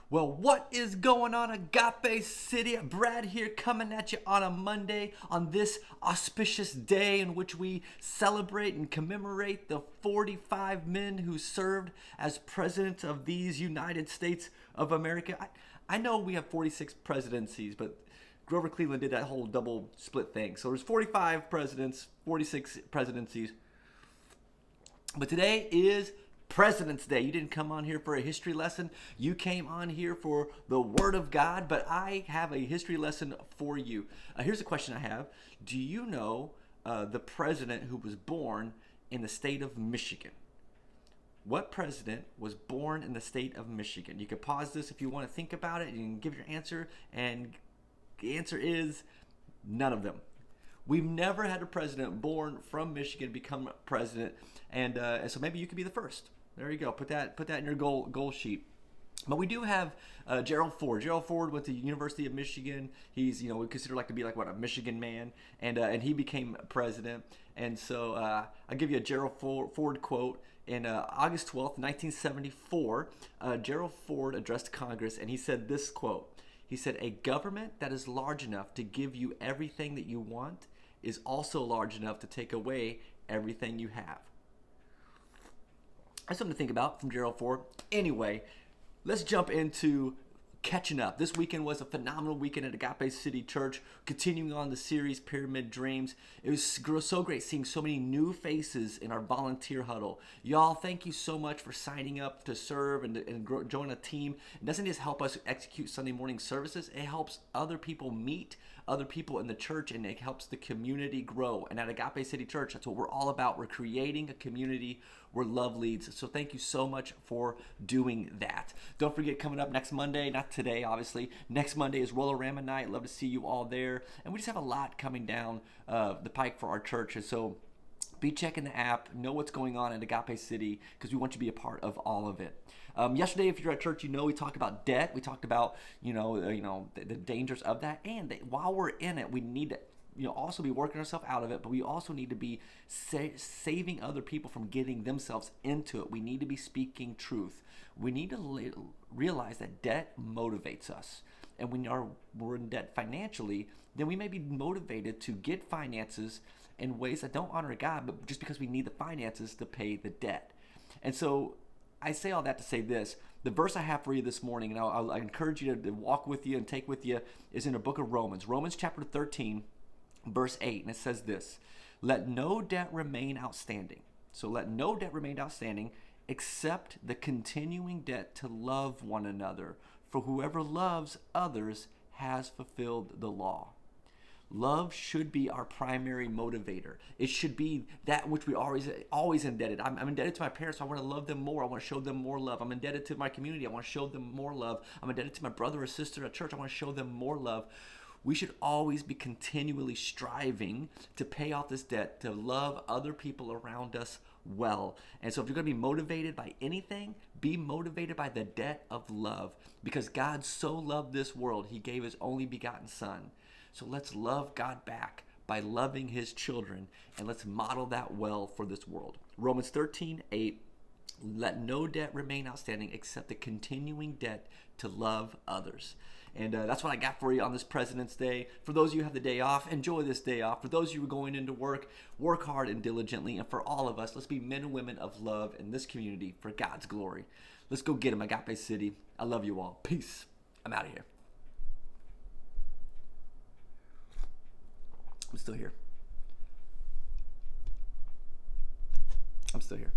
Well, what is going on, Agape City? Brad here coming at you on a Monday on this auspicious day in which we celebrate and commemorate the 45 men who served as president of these United States of America. I know we have 46 presidencies, but Grover Cleveland did that whole double split thing. So there's 45 presidents, 46 presidencies. But today is President's Day. You didn't come on here for a history lesson. You came on here for the Word of God, but I have a history lesson for you. Here's a question I have. Do you know the president who was born in the state of Michigan? What president was born in the state of Michigan? You can pause this if you want to think about it. You can give your answer, and the answer is none of them. We've never had a president born from Michigan become president, and so maybe you could be the first. There you go. Put that in your goal sheet. But we do have Gerald Ford. Gerald Ford went to the University of Michigan. He's we consider to be like a Michigan man, and he became president. And so I'll give you a Gerald Ford quote. In August 12th, 1974, Gerald Ford addressed Congress, and he said this quote. He said, "A government that is large enough to give you everything that you want is also large enough to take away everything you have." That's something to think about from Gerald Ford. Anyway, let's jump into catching up. This weekend was a phenomenal weekend at Agape City Church, continuing on the series Pyramid Dreams. It was so great seeing so many new faces in our volunteer huddle. Y'all, thank you so much for signing up to serve and join a team. It doesn't just help us execute Sunday morning services, it helps other people meet other people in the church, and it helps the community grow. And at Agape City Church, that's what we're all about. We're creating a community where love leads. So thank you so much for doing that. Don't forget, coming up next Monday, not today obviously, next Monday is Roller-Rama Night. Love to see you all there. And we just have a lot coming down the pike for our church. And so be checking the app, know what's going on in Agape City, because we want you to be a part of all of it. Yesterday, if you're at church, we talked about debt. We talked about the dangers of that, and while we're in it, we need to also be working ourselves out of it. But we also need to be saving other people from getting themselves into it. We need to be speaking truth. We need to realize that debt motivates us, and when we're in debt financially, then we may be motivated to get finances in ways that don't honor God, but just because we need the finances to pay the debt. And so I say all that to say this. The verse I have for you this morning, and I encourage you to walk with you and take with you, is in the book of Romans. Romans chapter 13, verse 8, and it says this: "Let no debt remain outstanding." So let no debt remain outstanding except the continuing debt to love one another. For whoever loves others has fulfilled the law. Love should be our primary motivator. It should be that which we always indebted. I'm indebted to my parents, so I want to love them more. I want to show them more love. I'm indebted to my community. I want to show them more love. I'm indebted to my brother or sister at church. I want to show them more love. We should always be continually striving to pay off this debt, to love other people around us well. And so if you're going to be motivated by anything, be motivated by the debt of love, because God so loved this world, he gave his only begotten son. So let's love God back by loving his children, and let's model that well for this world. Romans 13:8, "Let no debt remain outstanding except the continuing debt to love others." And that's what I got for you on this President's Day. For those of you who have the day off, enjoy this day off. For those of you who are going into work, work hard and diligently. And for all of us, let's be men and women of love in this community for God's glory. Let's go get them, Agape City. I love you all. Peace. I'm out of here. I'm still here. I'm still here.